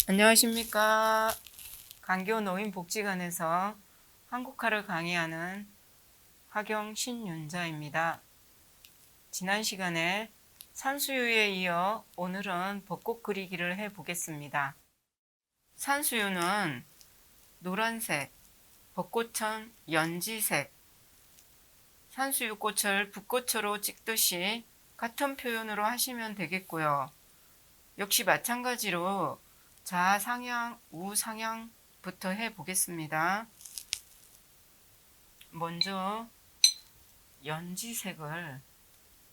안녕하십니까. 강교 노인복지관에서 한국화를 강의하는 화경 신윤자입니다. 지난 시간에 산수유에 이어 오늘은 벚꽃 그리기를 해보겠습니다. 산수유는 노란색, 벚꽃은 연지색, 산수유꽃을 붓꽃으로 찍듯이 같은 표현으로 하시면 되겠고요. 역시 마찬가지로 좌상향, 우상향부터 해보겠습니다. 먼저 연지색을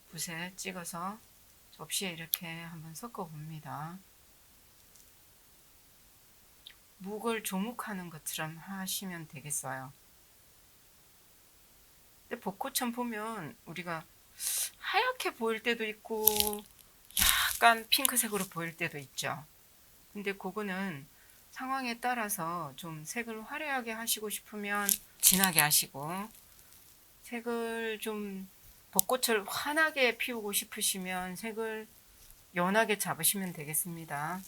붓에 찍어서 접시에 이렇게 한번 섞어 봅니다. 묵을 조묵하는 것처럼 하시면 되겠어요. 근데 벚꽃은 보면 우리가 하얗게 보일 때도 있고 약간 핑크색으로 보일 때도 있죠. 근데 그거는 상황에 따라서 좀 색을 화려하게 하시고 싶으면 진하게 하시고, 색을 좀 벚꽃을 환하게 피우고 싶으시면 색을 연하게 잡으시면 되겠습니다.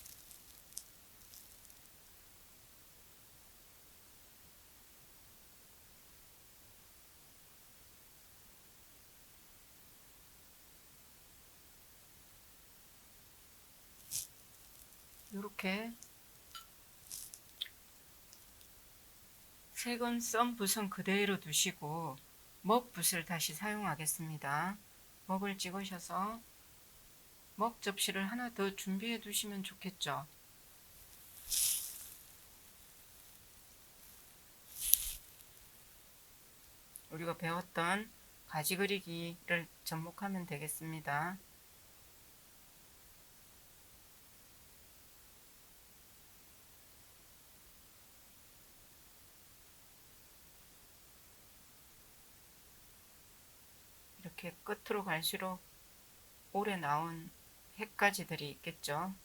이렇게 색은 썬 붓은 그대로 두시고 먹 붓을 다시 사용하겠습니다. 먹을 찍으셔서 먹 접시를 하나 더 준비해 두시면 좋겠죠. 우리가 배웠던 가지 그리기를 접목하면 되겠습니다. 이렇게 끝으로 갈수록 오래 나온 햇가지들이 있겠죠.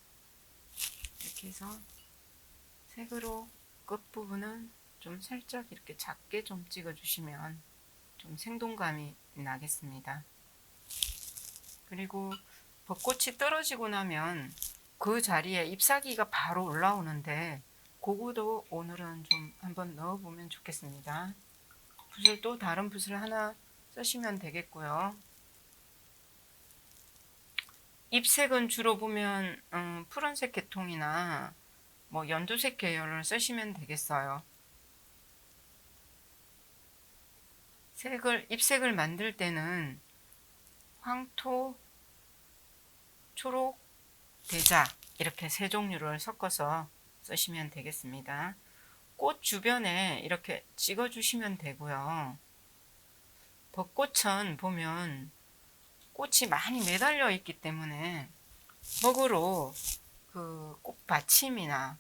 이렇게 해서 색으로 끝부분은 좀 살짝 이렇게 작게 좀 찍어 주시면 좀 생동감이 나겠습니다. 그리고 벚꽃이 떨어지고 나면 그 자리에 잎사귀가 바로 올라오는데 그거도 오늘은 좀 한번 넣어보면 좋겠습니다. 붓을 또 다른 붓을 하나 쓰시면 되겠고요. 잎색은 주로 보면 푸른색 계통이나 뭐 연두색 계열을 쓰시면 되겠어요. 잎색을 만들 때는 황토, 초록, 대자 이렇게 세 종류를 섞어서 쓰시면 되겠습니다. 꽃 주변에 이렇게 찍어 주시면 되고요. 벚꽃은 보면 꽃이 많이 매달려 있기 때문에 먹으로 그 꽃 받침이나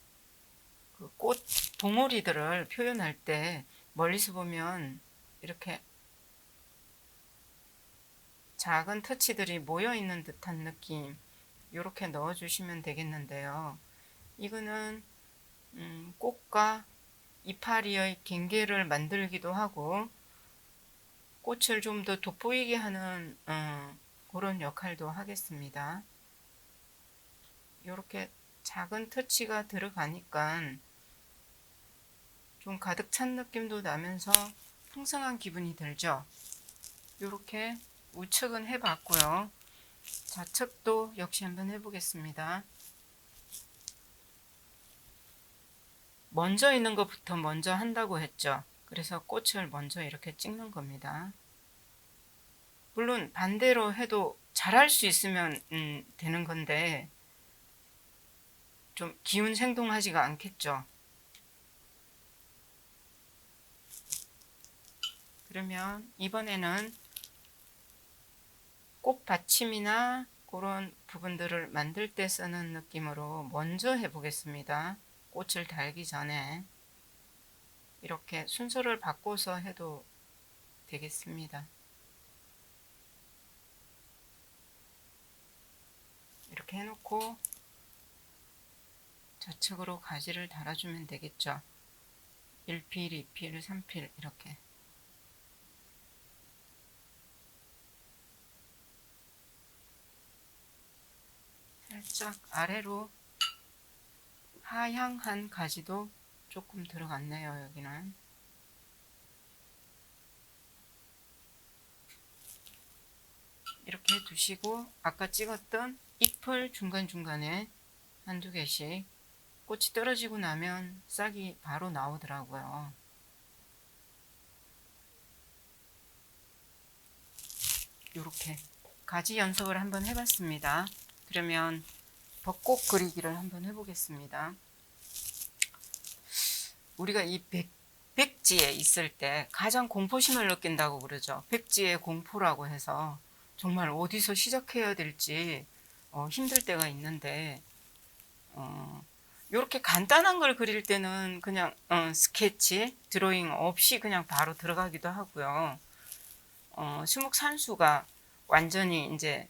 그 꽃 봉오리들을 표현할 때 멀리서 보면 이렇게 작은 터치들이 모여 있는 듯한 느낌, 이렇게 넣어 주시면 되겠는데요. 이거는 꽃과 이파리의 경계를 만들기도 하고 꽃을 좀 더 돋보이게 하는 그런 역할도 하겠습니다. 이렇게 작은 터치가 들어가니까 좀 가득 찬 느낌도 나면서 풍성한 기분이 들죠. 이렇게 우측은 해봤고요. 좌측도 역시 한번 해보겠습니다. 먼저 있는 것부터 먼저 한다고 했죠. 그래서 꽃을 먼저 이렇게 찍는 겁니다. 물론 반대로 해도 잘할 수 있으면 되는 건데 좀 기운 생동하지가 않겠죠. 그러면 이번에는 꽃 받침이나 그런 부분들을 만들 때 쓰는 느낌으로 먼저 해보겠습니다. 꽃을 달기 전에 이렇게 순서를 바꿔서 해도 되겠습니다. 이렇게 해놓고 좌측으로 가지를 달아주면 되겠죠. 1필, 2필, 3필 이렇게. 살짝 아래로 하향한 가지도 조금 들어갔네요. 여기는 이렇게 두시고 아까 찍었던 잎을 중간중간에 한두 개씩, 꽃이 떨어지고 나면 싹이 바로 나오더라고요. 이렇게 가지 연습을 한번 해봤습니다. 그러면 벚꽃 그리기를 한번 해보겠습니다. 우리가 이 백지에 있을 때 가장 공포심을 느낀다고 그러죠. 백지의 공포라고 해서 정말 어디서 시작해야 될지 힘들 때가 있는데, 이렇게 간단한 걸 그릴 때는 그냥 스케치, 드로잉 없이 그냥 바로 들어가기도 하고요. 수묵산수가 완전히 이제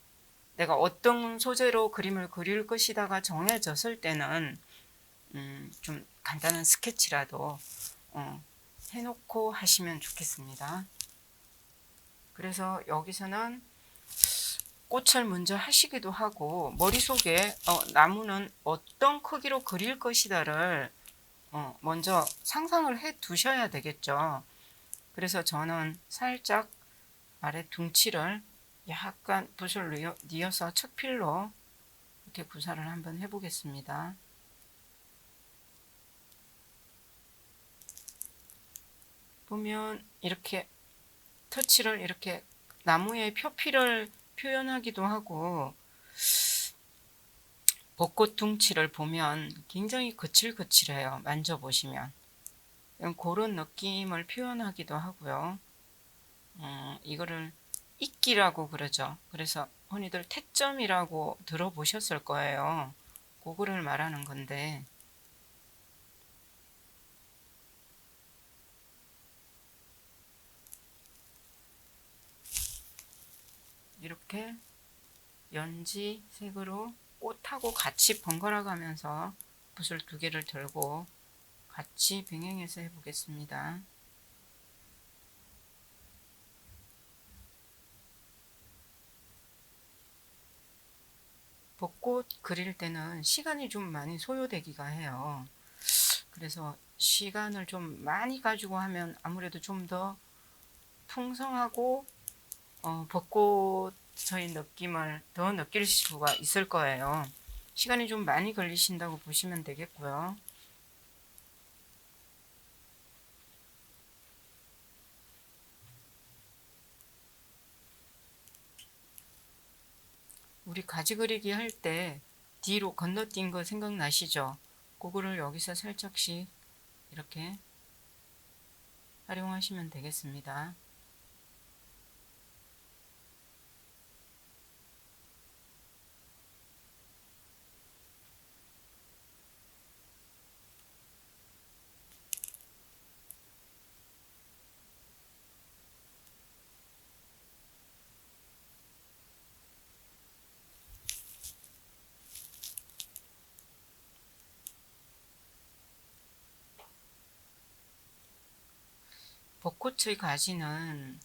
내가 어떤 소재로 그림을 그릴 것이다가 정해졌을 때는 좀 간단한 스케치라도 해놓고 하시면 좋겠습니다. 그래서 여기서는 꽃을 먼저 하시기도 하고, 머릿속에 나무는 어떤 크기로 그릴 것이다를 먼저 상상을 해 두셔야 되겠죠. 그래서 저는 살짝 아래 둥치를 약간 붓을 뉘어서 척필로 이렇게 구사를 한번 해보겠습니다. 보면 이렇게 터치를 이렇게 나무의 표피를 표현하기도 하고, 벚꽃 둥치를 보면 굉장히 거칠거칠해요. 만져보시면 그런 느낌을 표현하기도 하고요. 이거를 이끼라고 그러죠. 그래서 흔히들 태점이라고 들어보셨을 거예요. 그거를 말하는 건데, 이렇게 연지 색으로 꽃하고 같이 번갈아 가면서 붓을 두 개를 들고 같이 병행해서 해보겠습니다. 벚꽃 그릴 때는 시간이 좀 많이 소요되기가 해요. 그래서 시간을 좀 많이 가지고 하면 아무래도 좀 더 풍성하고 벚꽃의 느낌을 더 느낄 수가 있을 거예요. 시간이 좀 많이 걸리신다고 보시면 되겠고요. 우리 가지 그리기 할 때 뒤로 건너뛴 거 생각나시죠? 그거를 여기서 살짝씩 이렇게 활용하시면 되겠습니다. 벚꽃의 가지는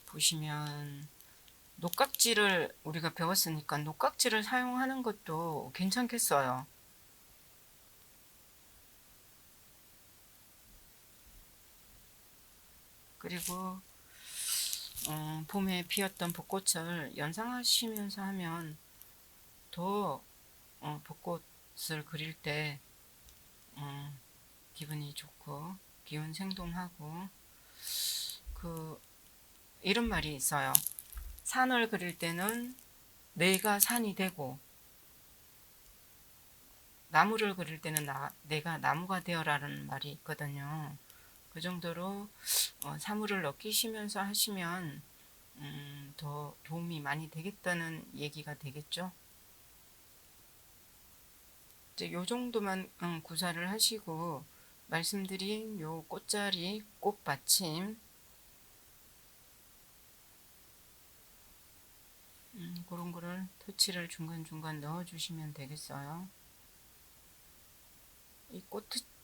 보시면 녹각질을 우리가 배웠으니까 녹각질을 사용하는 것도 괜찮겠어요. 그리고 봄에 피었던 벚꽃을 연상하시면서 하면 더 벚꽃을 그릴 때 기분이 좋고 기운 생동하고, 그 이런 말이 있어요. 산을 그릴 때는 내가 산이 되고, 나무를 그릴 때는 내가 나무가 되어라는 말이 있거든요. 그 정도로 사물을 느끼시면서 하시면 더 도움이 많이 되겠다는 얘기가 되겠죠. 이제 요 정도만 구사를 하시고, 말씀드린 요 꽃자리 꽃받침 그런 거를 터치를 중간중간 넣어 주시면 되겠어요. 이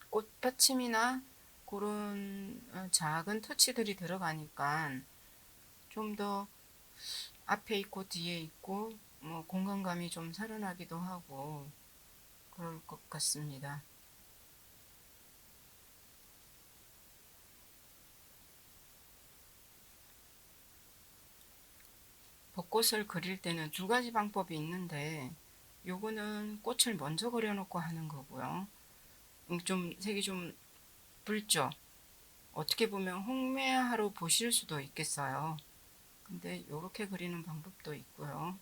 꽃받침이나 그런 작은 터치들이 들어가니까 좀 더 앞에 있고 뒤에 있고 뭐 공간감이 좀 살아나기도 하고 그럴 것 같습니다. 벚꽃을 그릴 때는 두 가지 방법이 있는데 요거는 꽃을 먼저 그려놓고 하는 거고요. 좀 색이 좀 붉죠? 어떻게 보면 홍매화로 보실 수도 있겠어요. 근데 요렇게 그리는 방법도 있고요.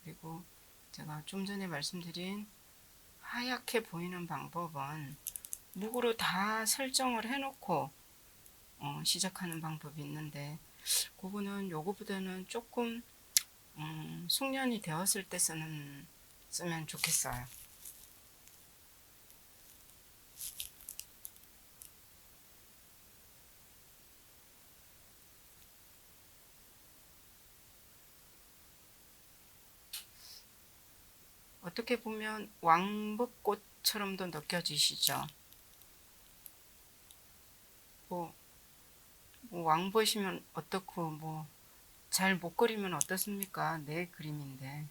그리고 제가 좀 전에 말씀드린 하얗게 보이는 방법은 묵으로 다 설정을 해놓고 시작하는 방법이 있는데 그거는 요거보다는 조금 숙련이 되었을 때 쓰면 좋겠어요. 어떻게 보면 왕벚꽃처럼도 느껴지시죠? 뭐, 뭐 왕보시면 어떻고 뭐 잘 못 그리면 어떻습니까? 내 그림인데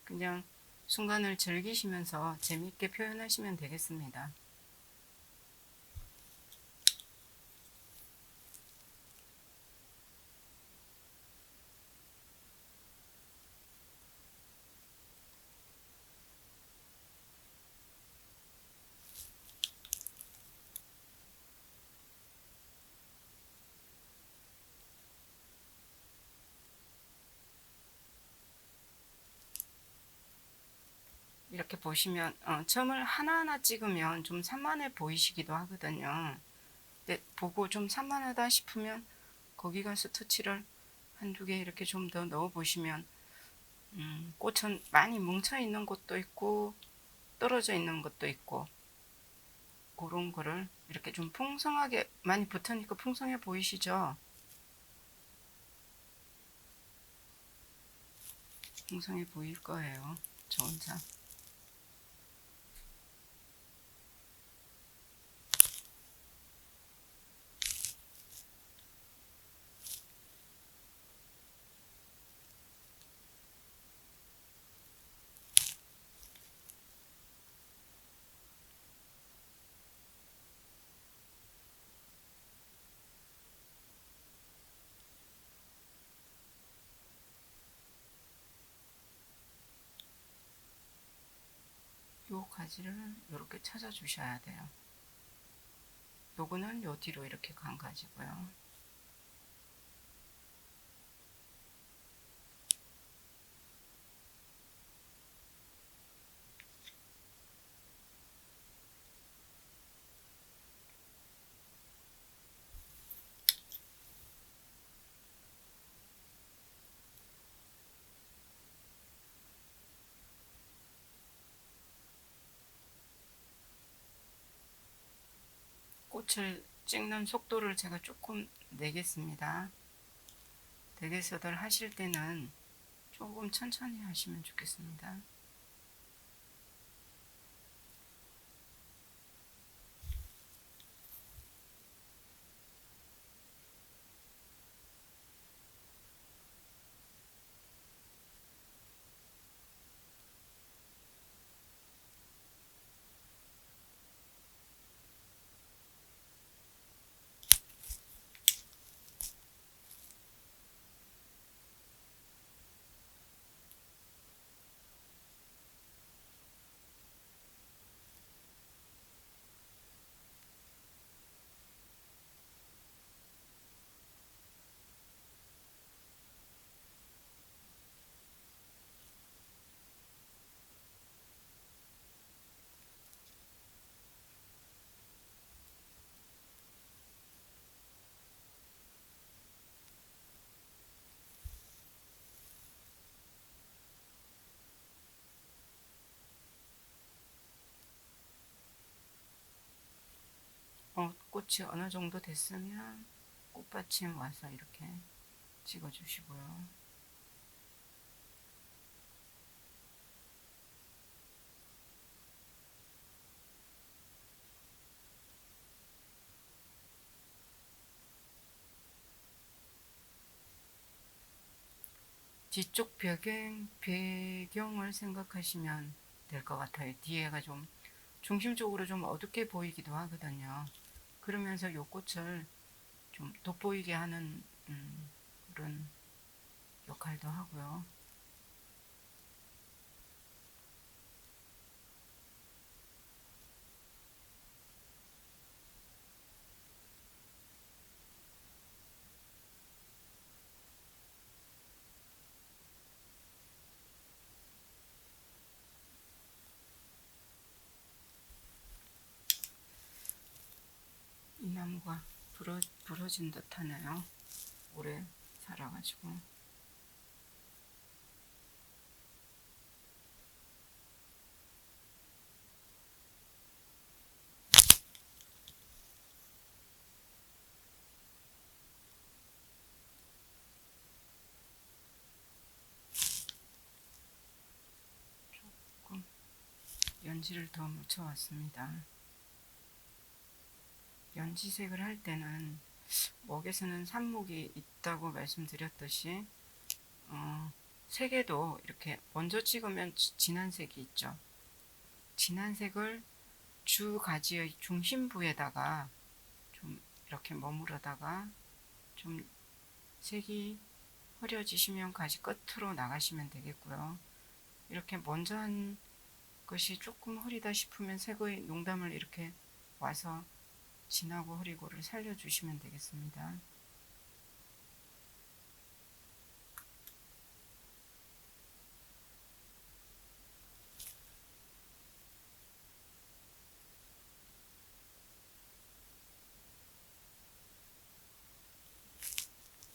그냥 순간을 즐기시면서 재미있게 표현하시면 되겠습니다. 이렇게 보시면 점을 하나하나 찍으면 좀 산만해 보이시기도 하거든요. 근데 보고 좀 산만하다 싶으면 거기 가서 터치를 한두 개 이렇게 좀 더 넣어 보시면 꽃은 많이 뭉쳐 있는 곳도 있고 떨어져 있는 것도 있고 그런 거를 이렇게 좀 풍성하게 많이 붙으니까 풍성해 보이시죠? 풍성해 보일 거예요. 저 혼자. 요 가지를 이렇게 찾아 주셔야 돼요. 요거는 요 뒤로 이렇게 간 가지고요. 꽃을 찍는 속도를 제가 조금 내겠습니다. 댁에서들 하실 때는 조금 천천히 하시면 좋겠습니다. 꽃이 어느 정도 됐으면 꽃받침 와서 이렇게 찍어 주시고요. 뒤쪽 배경을 생각하시면 될 것 같아요. 뒤에가 좀 중심적으로 좀 어둡게 보이기도 하거든요. 그러면서 요 꽃을 좀 돋보이게 하는 그런 역할도 하고요. 이 나무가 부러진 듯 하네요. 오래 살아가지고. 조금 연지를 더 묻혀왔습니다. 연지색을 할 때는 목에서는 산목이 있다고 말씀드렸듯이 색에도 이렇게 먼저 찍으면 진한 색이 있죠. 진한 색을 주 가지의 중심부에다가 좀 이렇게 머무르다가 좀 색이 흐려지시면 가지 끝으로 나가시면 되겠고요. 이렇게 먼저 한 것이 조금 흐리다 싶으면 색의 농담을 이렇게 와서 진하고 흐리고를 살려주시면 되겠습니다.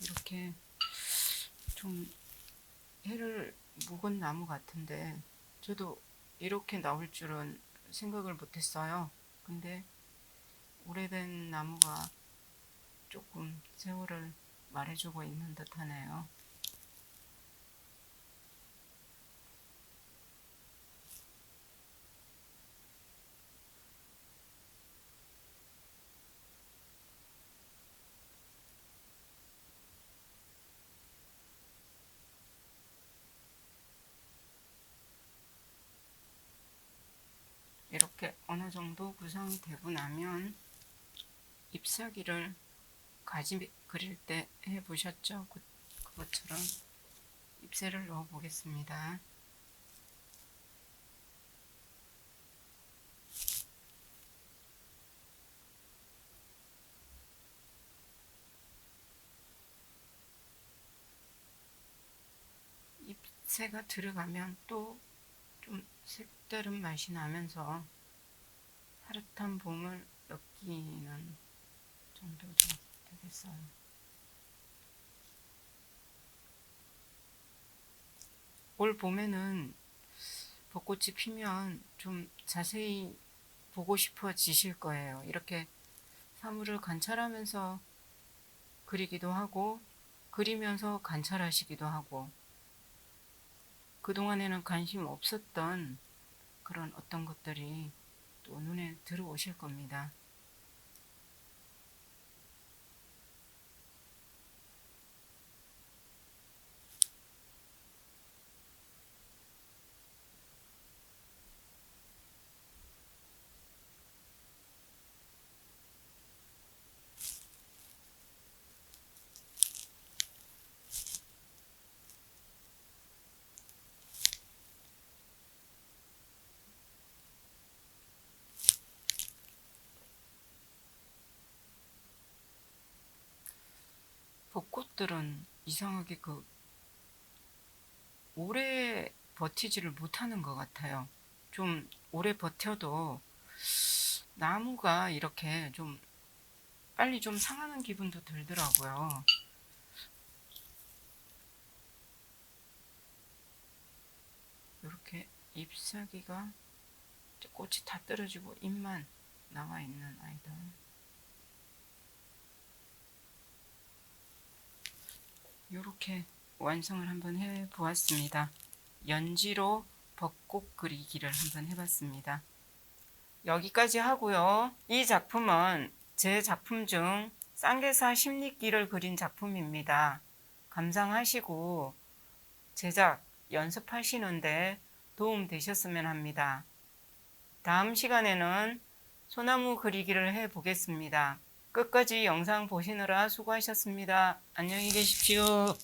이렇게 좀 해를 묵은 나무 같은데 저도 이렇게 나올 줄은 생각을 못했어요. 근데 오래된 나무가 조금 세월을 말해주고 있는 듯 하네요. 이렇게 어느 정도 구성이 되고 나면 잎사귀를 가지 그릴 때 해보셨죠? 그것처럼 잎새를 넣어 보겠습니다. 잎새가 들어가면 또 좀 색다른 맛이 나면서 파릇한 봄을 느끼는 정도 좀 되겠어요. 올 봄에는 벚꽃이 피면 좀 자세히 보고 싶어지실 거예요. 이렇게 사물을 관찰하면서 그리기도 하고 그리면서 관찰하시기도 하고 그동안에는 관심 없었던 그런 어떤 것들이 또 눈에 들어오실 겁니다. 벚꽃들은 이상하게 오래 버티지를 못하는 것 같아요. 좀 오래 버텨도 나무가 이렇게 좀 빨리 좀 상하는 기분도 들더라고요. 이렇게 잎사귀가 꽃이 다 떨어지고 잎만 남아 있는 아이들. 이렇게 완성을 한번 해 보았습니다. 연지로 벚꽃 그리기를 한번 해봤습니다. 여기까지 하고요. 이 작품은 제 작품 중 쌍계사 십리길을 그린 작품입니다. 감상하시고 제작 연습하시는데 도움 되셨으면 합니다. 다음 시간에는 소나무 그리기를 해 보겠습니다. 끝까지 영상 보시느라 수고하셨습니다. 안녕히 계십시오.